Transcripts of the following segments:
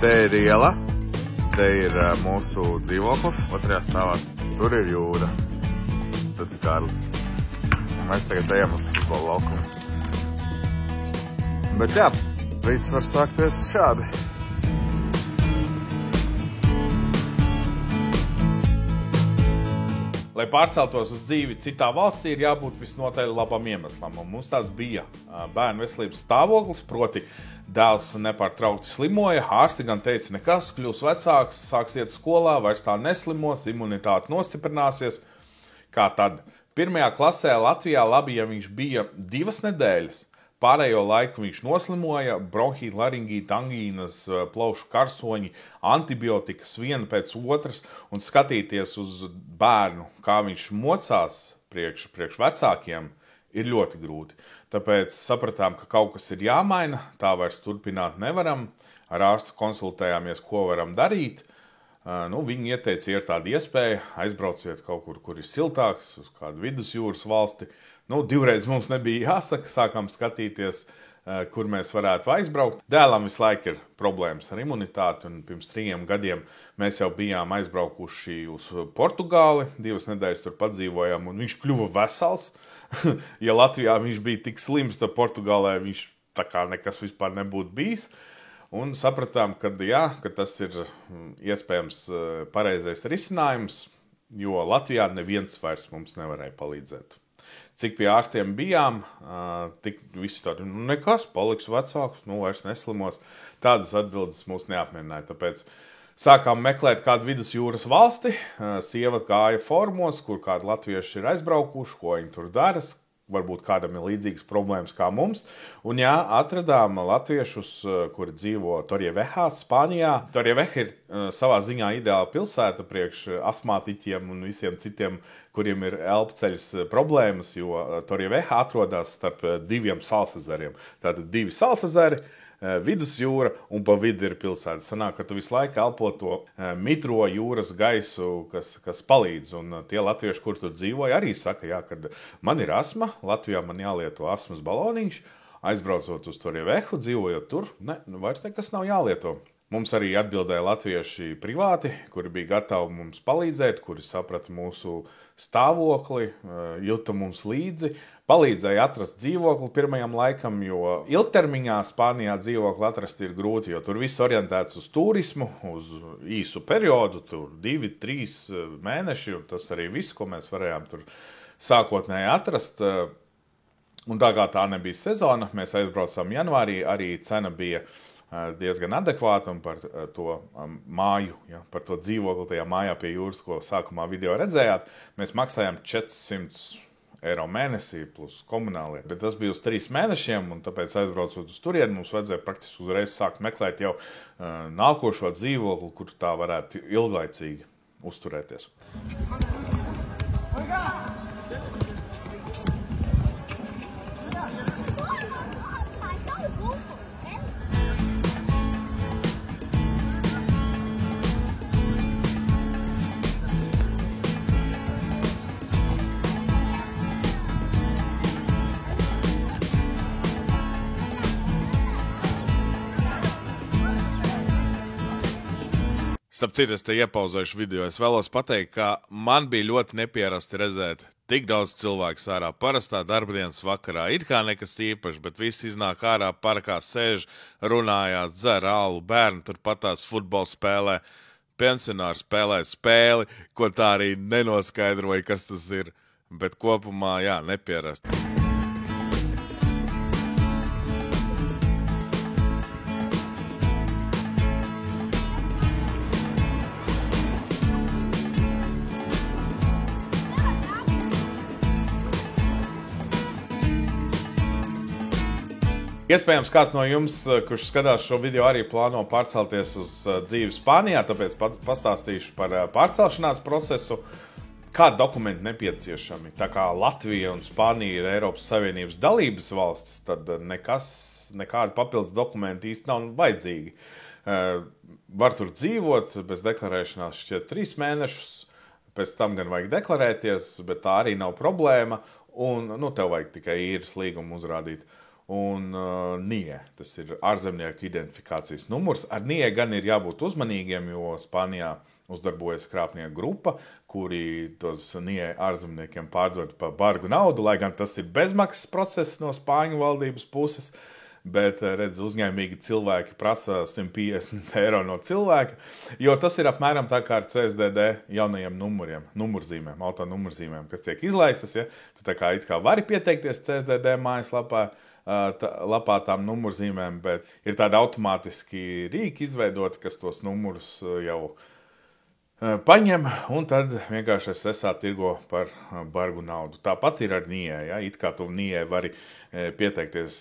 Te ir iela, te ir mūsu dzīvoklis, otrajā stāvā. Tur ir jūra. Tas ir Kārlis. Mēs tagad ejam uz futbola laukumu. Bet jā, rīts var sākties šādi. Lai pārceltos uz dzīvi citā valstī, ir jābūt visnotaļ labam iemeslam. Un mums tāds bija bērnu veselības stāvoklis, proti dēls nepārtraukti slimoja. Ārsti gan teica, nekas, kļūs vecāks, sāks iet skolā, vairs tā neslimos, imunitāte nostiprināsies. Kā tad? 1. klasē Latvijā labi, ja viņš bija 2 nedēļas. Pārējo laiku viņš noslimoja, bronhīta, laringīta, angīnas, plaušu karsoņi, antibiotikas viena pēc otras, un skatīties uz bērnu, kā viņš mocās priekš vecākiem, ir ļoti grūti. Tāpēc sapratām, ka kaut kas ir jāmaina, tā vairs turpināt nevaram. Ar ārstu konsultējāmies, ko varam darīt. Viņi ieteica, ir tāda iespēja, aizbrauciet kaut kur, kur ir siltāks, uz kādu vidusjūras valsti. Divreiz mums nebija jāsaka, sākām skatīties, kur mēs varētu aizbraukt. Dēlam visu laiku ir problēmas ar imunitāti, un pirms 3 gadiem mēs jau bijām aizbraukuši uz Portugāli, 2 nedēļas tur padzīvojām, un viņš kļuva vesels. Ja Latvijā viņš bija tik slims, tad Portugālē viņš tā kā nekas vispār nebūtu bijis. Un sapratām, ka tas ir iespējams pareizais risinājums, jo Latvijā neviens vairs mums nevarēja palīdzēt. Cik pie ārstiem bijām, tik visi tādi, nekas, paliks vecāks, vairs neslimos. Tādas atbildes mūs neapmierināja, tāpēc sākām meklēt kādu vidusjūras valsti. Sieva gāja formos, kur kādi latvieši ir aizbraukuši, ko viņi tur dara. Varbūt kādam ir līdzīgas problēmas kā mums. Un atradām latviešus, kuri dzīvo Torrevejā, Spānijā. Torreveja ir savā ziņā ideāla pilsēta priekš asmātiķiem un visiem citiem, kuriem ir elpceļas problēmas, jo Torreveja atrodas starp 2 salsezeriem. Tātad 2 salsezeri, vidusjūra un pa vidu ir pilsēta. Sanāk, ka tu visu laiku elpo to mitro jūras gaisu, kas palīdz. Un tie latvieši, kur tur dzīvoja, arī saka, kad man ir asma, Latvijā man jālieto asmas baloniņš, aizbraucot uz Torreveju, dzīvojot tur, vairs nekas nav jālieto. Mums arī atbildēja latvieši privāti, kuri bija gatavi mums palīdzēt, kuri saprata mūsu stāvokli, juta mums līdzi, palīdzēja atrast dzīvokli pirmajam laikam, jo ilgtermiņā Spānijā dzīvokli atrast ir grūti, jo tur viss orientēts uz turismu, uz īsu periodu, tur 2-3 mēneši, un tas arī viss, ko mēs varējām tur sākotnēji atrast. Un tā kā tā nebija sezona, mēs aizbraucām janvārī, arī cena bija diezgan adekvāta, un par to māju, par to dzīvokli tajā mājā pie jūras, ko sākumā video redzējāt, mēs maksājām 400 eiro mēnesī plus komunālie. Bet tas bija uz 3 mēnešiem, un tāpēc aizbraucot uz turieni, mums vajadzēja praktiski uzreiz sākt meklēt jau nākošo dzīvokli, kur tā varētu ilglaicīgi uzturēties. Starp citu, es te iepauzēšu video. Es vēlos pateikt, ka man bija ļoti nepierasti redzēt tik daudz cilvēku ārā parastā darbdienas vakarā. It kā nekas īpašs, bet visi iznāk ārā, parkā sēž, runājās, dzer alu, bērni turpatās futbolu spēlē, pensionāri spēlē spēli, ko tā arī nenoskaidroja, kas tas ir. Bet kopumā, nepierasti. Iespējams, kāds no jums, kurš skatās šo video, arī plāno pārcelties uz dzīvi Spānijā, tāpēc pastāstīšu par pārcelšanās procesu. Kādi dokumenti nepieciešami? Tā kā Latvija un Spānija ir Eiropas Savienības dalības valstis, tad nekādi papildus dokumenti īsti nav vajadzīgi. Var tur dzīvot, bez deklarēšanās šķiet 3 mēnešus, pēc tam gan vajag deklarēties, bet tā arī nav problēma, un tev vajag tikai īres līgumu uzrādīt. un NIE. Tas ir ārzemnieku identifikācijas numurs. Ar NIE gan ir jābūt uzmanīgiem, jo Spānijā uzdarbojas krāpnieku grupa, kuri tos NIE ārzemniekiem pārdod par bargu naudu, lai gan tas ir bezmaksas process no Spāņu valdības puses. Bet, redz, uzņēmīgi cilvēki prasa 150 eiro no cilvēka, jo tas ir apmēram tā kā ar CSDD jaunajiem numurzīmēm, autonumurzīmēm, kas tiek izlaistas. Ja? Tu tā kā it kā vari pieteikties CSDD mājaslapā, lapā tām numurzīmēm, bet ir tādi automātiski rīki izveidoti, kas tos numurus jau paņem un tad vienkārši SSA tirgo par bargu naudu. Tāpat ir ar NIE. Ja? It kā tu NIE vari pieteikties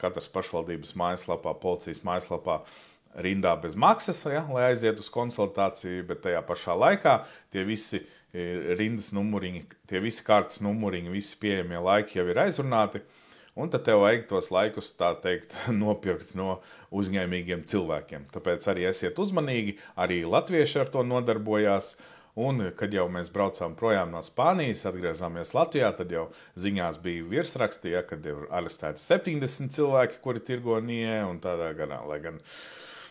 katras pašvaldības mājaslapā, policijas mājaslapā rindā bez maksas, ja? Lai aiziet uz konsultāciju, bet tajā pašā laikā tie visi rindas numuriņi, tie visi kārtas numuriņi, visi pieejamie laiki jau ir aizrunāti. Un tad tev vajag tos laikus, tā teikt, nopirkt no uzņēmīgiem cilvēkiem. Tāpēc arī esiet uzmanīgi, arī latvieši ar to nodarbojās. Un, kad jau mēs braucām projām no Spānijas, atgriezāmies Latvijā, tad jau ziņās bija virsraksti, ja, kad ir arestēti 70 cilvēki, kuri tirgo NIE un tādā garā. Lai gan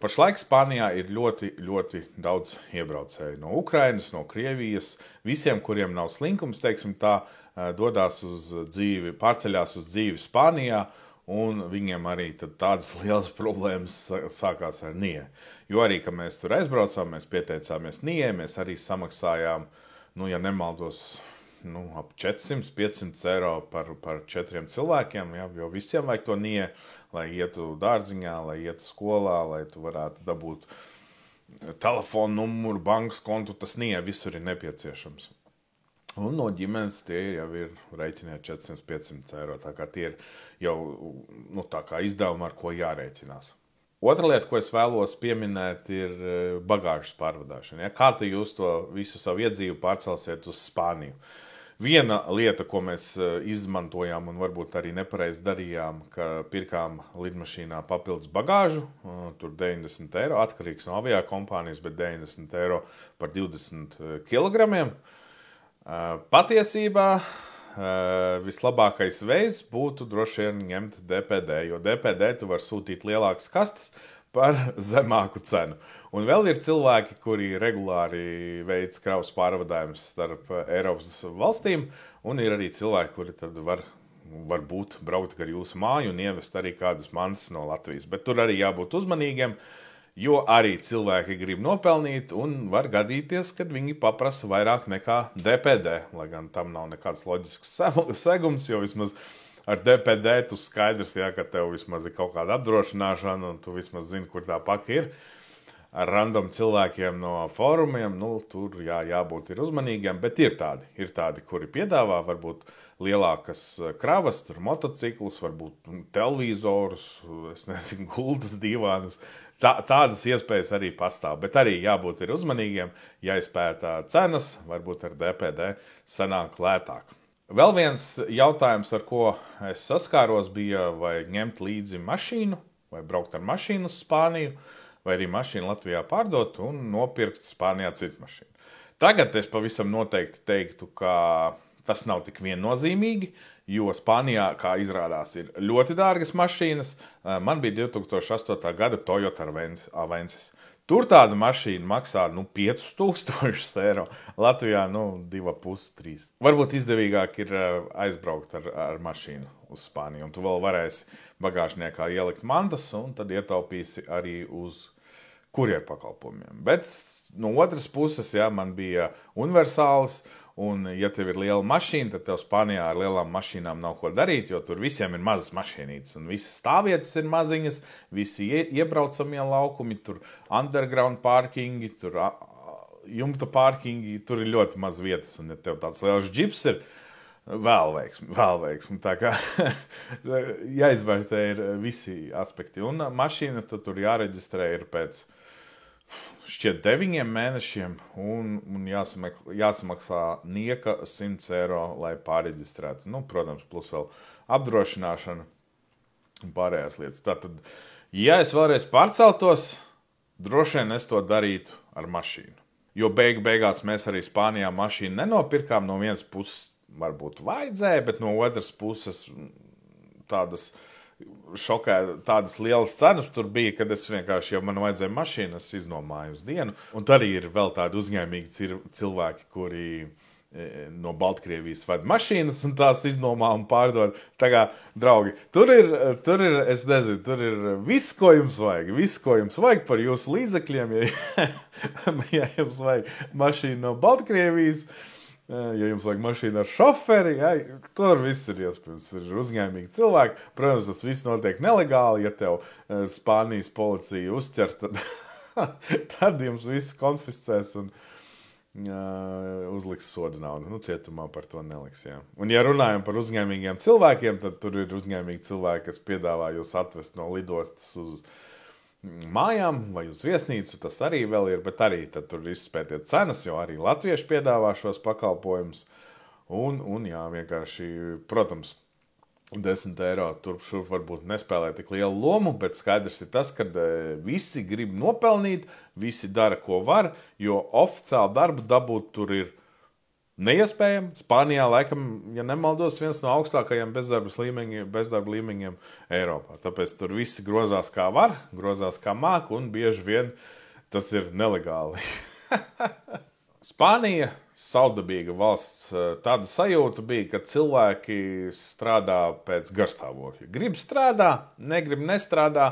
pašlaik Spānijā ir ļoti, ļoti daudz iebraucēju no Ukrainas, no Krievijas. Visiem, kuriem nav slinkums, teiksim tā, dodās uz dzīvi, pārceļās uz dzīvi Spānijā, un viņiem arī tad tādas lielas problēmas sākās ar NIE. Jo arī, kad mēs tur aizbraucām, mēs pieteicāmies NIE, mēs arī samaksājām, ja nemaldos, ap 400-500 eiro par 4 cilvēkiem, ja, jo visiem vajag to NIE, lai ietu dārziņā, lai ietu skolā, lai tu varētu dabūt telefonu numuru, bankas kontu, tas NIE visur ir nepieciešams. Un no ģimenes tie jau ir reiķiniet 400-500 eiro, tā kā tie ir jau tā kā izdevumi, ar ko jārēķinās. Otra lieta, ko es vēlos pieminēt, ir bagāžas pārvadāšana. Ja? Kā te jūs to visu savu iedzīvu pārcelsiet uz Spāniju? Viena lieta, ko mēs izmantojām un varbūt arī nepareizi darījām, ka pirkām lidmašīnā papildus bagāžu, tur 90 eiro, atkarīgs no aviakompānijas, bet 90 eiro par 20 kilogramiem. Patiesībā vislabākais veids būtu droši vien ņemt DPD, jo DPD tu var sūtīt lielākas kastes par zemāku cenu. Un vēl ir cilvēki, kuri regulāri veic kravas pārvadājumus starp Eiropas valstīm, un ir arī cilvēki, kuri tad var braukt gar jūsu māju un ievest arī kādas mantas no Latvijas. Bet tur arī jābūt uzmanīgiem, jo arī cilvēki grib nopelnīt un var gadīties, kad viņi paprasa vairāk nekā DPD, lai gan tam nav nekāds loģisks segums, jo vismaz ar DPD tu skaidrs, ja, ka tev vismaz ir kaut kāda apdrošināšana un tu vismaz zini, kur tā paka ir. Ar random cilvēkiem no fórumiem, tur jābūt ir uzmanīgiem, bet ir tādi, kuri piedāvā varbūt lielākas kravas, tur motociklus, varbūt televizorus, es nezinu, gultas, divānus. Tādas iespējas arī pastāv, bet arī jābūt ir uzmanīgiem, jāizpētā cenas, varbūt ar DPD sanāk lētāk. Vēl viens jautājums, ar ko es saskāros, bija vai ņemt līdzi mašīnu, vai braukt ar mašīnu uz Spāniju, vai arī mašīnu Latvijā pārdot un nopirkt Spānijā citu mašīnu. Tagad es pavisam noteikti teiktu, ka tas nav tik viennozīmīgi, jo Spānijā, kā izrādās, ir ļoti dārgas mašīnas. Man bija 2008. gada Toyota Avensis. Tur tāda mašīna maksā 5000 eiro, Latvijā 2,5–3. Varbūt izdevīgāk ir aizbraukt ar mašīnu uz Spāniju, un tu vēl varēsi bagāžniekā ielikt mantas, un tad ietaupīsi arī uz kurjeru pakalpojumiem. Bet no otras puses, man bija universāls, un ja tev ir liela mašīna, tad tev Spānijā ar lielām mašīnām nav ko darīt, jo tur visiem ir mazas mašīnītes, un visas stāvvietas ir maziņas, visi iebraucamie laukumi, tur underground parkingi, tur jumta parkingi, tur ir ļoti maz vietas, un ja tev tāds liels džips ir, vēl veiksmi. Tā kā jāizvērtē ir visi aspekti, un mašīna tur jāreģistrē ir pēc šķiet 9 mēnešiem, un jāsamaksā nieka 100 eiro, lai pārreģistrētu. Protams, plus vēl apdrošināšana un pārējās lietas. Tātad, ja es vēlreiz pārceltos, droši vien es to darītu ar mašīnu. Jo beigās mēs arī Spānijā mašīnu nenopirkām. No vienas puses varbūt vajadzēja, bet no otras puses tādas šokēja tādas lielas cenas tur bija, kad es vienkārši, ja man vajadzēja mašīnu, es iznomāju uz dienu. Un tur arī ir vēl tādi uzņēmīgi cilvēki, kuri no Baltkrievijas ved mašīnas un tās iznomā un pārdod. Tā kā, draugi, tur ir, es nezinu, tur ir viss, ko jums vajag par jūsu līdzekļiem, ja jums vajag mašīnu no Baltkrievijas, ja jums vajag mašīnu ar šoferi, tur viss ir iespējams, ir uzņēmīgi cilvēki. Protams, tas viss notiek nelegāli, ja tev Spānijas policija uzķers, tad jums viss konfiscēs un uzliks soda naudu. Cietumā par to neliks, jā. Un ja runājam par uzņēmīgiem cilvēkiem, tad tur ir uzņēmīgi cilvēki, kas piedāvā jūs atvest no lidostas uz mājām vai uz viesnīcu, tas arī vēl ir, bet arī tad tur izspētiet cenas, jo arī latvieši piedāvā šos pakalpojumus. Un jā, vienkārši, protams, 10 eiro turp šurp varbūt nespēlē tik lielu lomu, bet skaidrs ir tas, ka visi grib nopelnīt, visi dara, ko var, jo oficiāli darbu dabūt tur ir neiespējami. Spānijā, laikam, ja nemaldos, viens no augstākajiem bezdarba līmeņiem Eiropā. Tāpēc tur visi grozās kā var, grozās kā māk, un bieži vien tas ir nelegāli. Spānija, savdabīga valsts, tāda sajūta bija, ka cilvēki strādā pēc garstāvokļa. Grib strādā, negrib nestrādā.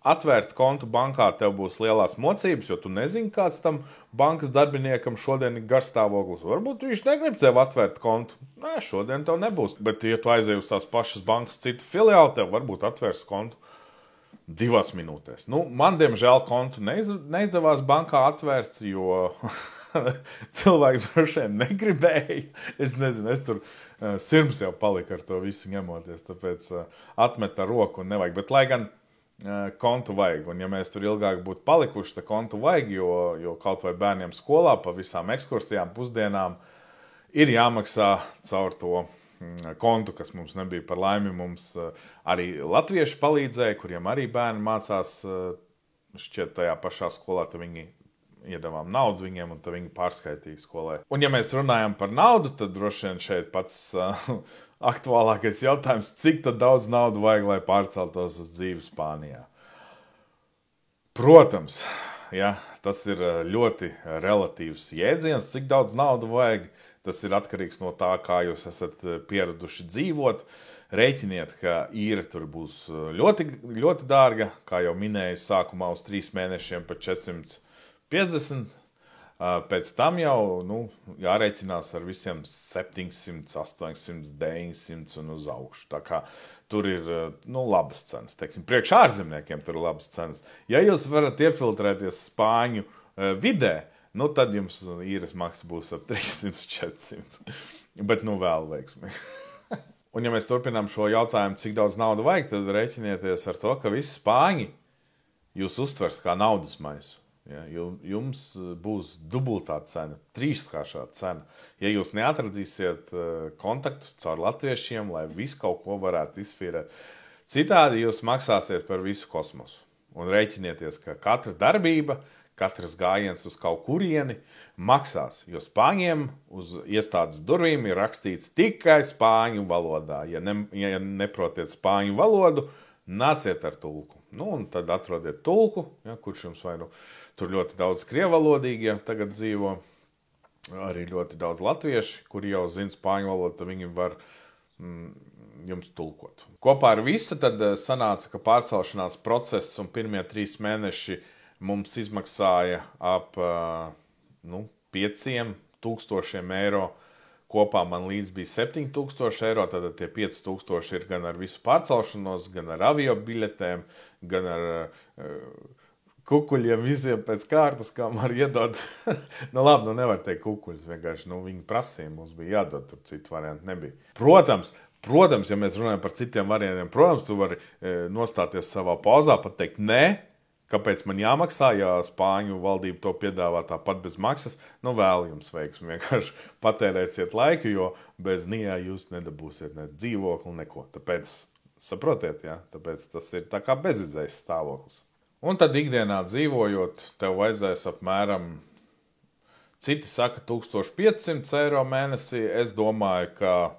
Atvērt kontu bankā tev būs lielās mocības, jo tu nezini, kāds tam bankas darbiniekam šodien ir garstāvoklis. Varbūt viņš negrib tev atvērt kontu. Nē, šodien tev nebūs. Bet, ja tu aizej uz tās pašas bankas citu filiāli, tev varbūt atvērs kontu 2 minūtēs. Man, diemžēl, kontu neizdevās bankā atvērt, jo cilvēks droši vien negribēja. Es nezinu, es tur sirms jau palika ar to visu ņemoties, tāpēc atmet ar roku un nevajag. Bet, lai gan kontu vajag, un ja mēs tur ilgāk būtu palikuši, tad kontu vajag, jo kaut vai bērniem skolā pa visām ekskursijām, pusdienām ir jāmaksā caur to kontu, kas mums nebija par laimi. Mums arī latvieši palīdzēja, kuriem arī bērni mācās šķiet tajā pašā skolā, tad viņi iedavām naudu viņiem, un tad viņi pārskaitīja skolai. Un ja mēs runājam par naudu, tad droši vien šeit pats aktuālākais jautājums, cik tad daudz naudu vajag, lai pārceltos uz dzīvi Spānijā. Protams, ja, tas ir ļoti relatīvs jēdziens, cik daudz naudu vajag. Tas ir atkarīgs no tā, kā jūs esat pieraduši dzīvot. Rēķiniet, ka īre tur būs ļoti, ļoti dārga, kā jau minēju, sākumā uz 3 mēnešiem par 450. Pēc tam jau jārēķinās ar visiem 700, 800, 900 un uz augšu. Tā kā tur ir labas cenas. Teiksim, priekš ārzemniekiem tur ir labas cenas. Ja jūs varat iefiltrēties Spāņu vidē, tad jums īres maksa būs ap 300-400. Bet vēl veiksmīgi. Un ja mēs turpinām šo jautājumu, cik daudz naudu vajag, tad rēķinieties ar to, ka visi Spāņi jūs uztvers kā naudas maisu. Ja, jums būs dubultā cena, 3-kāršā cena. Ja jūs neatradīsiet kontaktus caur latviešiem, lai visu kaut ko varētu izfīrēt, citādi jūs maksāsiet par visu kosmosu. Un rēķinieties, ka katra darbība, katrs gājiens uz kaut kurieni maksās, jo Spāņiem uz iestādes durvīm ir rakstīts tikai spāņu valodā. Ja neprotiet spāņu valodu, nāciet ar tulku. Un tad atrodiet tulku, ja, kurš jums vai tur ļoti daudz krievalodīgi tagad dzīvo, arī ļoti daudz latvieši, kuri jau zina spāņu valodu, tad viņi var jums tulkot. Kopā ar visu tad sanāca, ka pārcelšanās process un pirmie 3 mēneši mums izmaksāja ap 5,000 eiro. Kopā man līdz bija 7,000 eiro, tad tie 5,000 ir gan ar visu pārcelšanos, gan ar avio biļetēm, gan ar kukuļiem visiem pēc kārtas, kā man iedod. Labi, nevar teikt kukuļus, vienkārši viņi prasīja, mums bija jādod, tur citu variantu nebija. Protams, ja mēs runājam par citiem variantiem, protams, tu vari nostāties savā pauzā, pateikt nē, kāpēc man jāmaksā, ja Spāņu valdība to piedāvā tāpat bez maksas? Vēl jums veiksmi, vienkārši patērēsiet laiku, jo bez nijā jūs nedabūsiet ne dzīvokli, neko. Tāpēc, saprotiet, ja? Tāpēc tas ir tā kā bezizējas stāvoklis. Un tad ikdienā dzīvojot, tev vajadzēs apmēram, citi saka 1500 eiro mēnesī. Es domāju, ka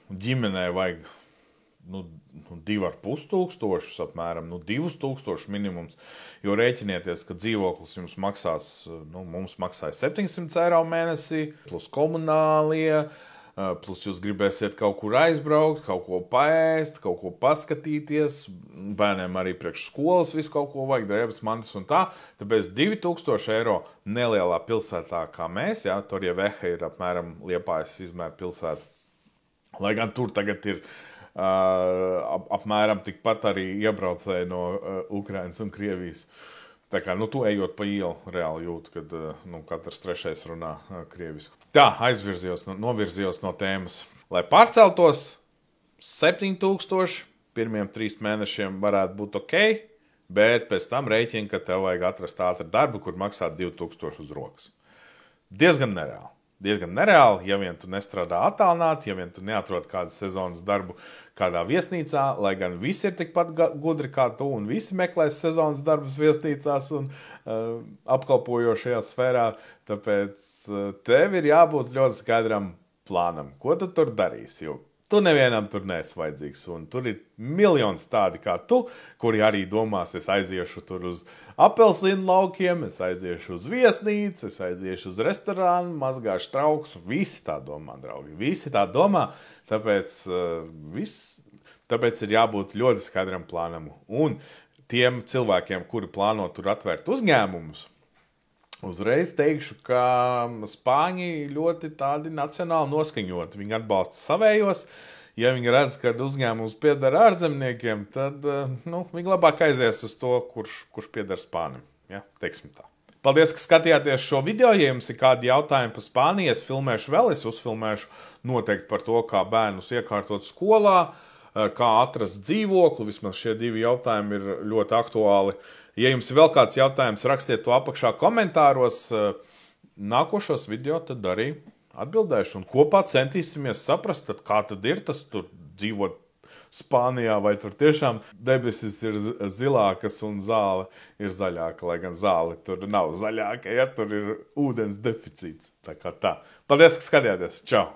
ģimenē vajag 2,5 tūkstošus apmēram, 2,000 minimums, jo rēķinieties, ka dzīvoklis jums maksās, mums maksāja 700 eiro mēnesī, plus komunālie, plus jūs gribēsiet kaut kur aizbraukt, kaut ko paēst, kaut ko paskatīties, bērniem arī priekš skolas visu kaut ko vajag, drēbes, mantas un tā, tāpēc 2,000 eiro nelielā pilsētā kā mēs, Torjeveha ir apmēram Liepājas izmēra pilsēta, lai gan tur tagad ir apmēram tikpat arī iebraucēji no Ukrainas un Krievijas. Tā kā, tu ejot pa ielu, reāli jūtu, kad katrs trešais runā krievisku. Tā, novirzījos no tēmas. Lai pārceltos 7,000, pirmiem 3 mēnešiem varētu būt ok, bet pēc tam rēķina, ka tev vajag atrast ātru darbu, kur maksāt 2,000 uz rokas. Diezgan nereāli. Ja vien tu nestrādā attālināti, ja vien tu neatrod kādu sezonas darbu kādā viesnīcā, lai gan visi ir tikpat gudri kā tu un visi meklēs sezonas darbus viesnīcās un apkalpojošajā sfērā, tāpēc tev ir jābūt ļoti skaidram plānam, ko tu tur darīsi, jo tu nevienam tur neesi vajadzīgs, un tur ir miljons tādi kā tu, kuri arī domās, es aiziešu tur uz apelsīnu laukiem, es aiziešu uz viesnīcu, es aiziešu uz restorānu, mazgāšu trauks, visi tā domā, draugi, visi tā domā, tāpēc ir jābūt ļoti skaidram plānam, un tiem cilvēkiem, kuri plāno tur atvērt uzņēmumus, uzreiz teikšu, ka Spāņi ļoti tādi nacionāli noskaņoti. Viņi atbalsta savējos. Ja viņi redz, ka uzņēmums pieder ārzemniekiem, tad viņi labāk aizies uz to, kurš pieder Spānim. Ja? Teiksim tā. Paldies, ka skatījāties šo video. Ja jums ir kādi jautājumi par Spāniju, es filmēšu vēl. Es uzfilmēšu noteikti par to, kā bērnus iekārtot skolā, kā atrast dzīvokli. Vismaz šie 2 jautājumi ir ļoti aktuāli. Ja jums ir vēl kāds jautājums, rakstiet to apakšā komentāros. Nākošos video tad arī atbildēšu. Un kopā centīsimies saprast, kā tad ir tas tur dzīvot Spānijā, vai tur tiešām debesis ir zilākas un zāle ir zaļāka, lai gan zāle tur nav zaļāka, ja tur ir ūdens deficīts. Tā kā tā. Paldies, ka skatījāties. Čau!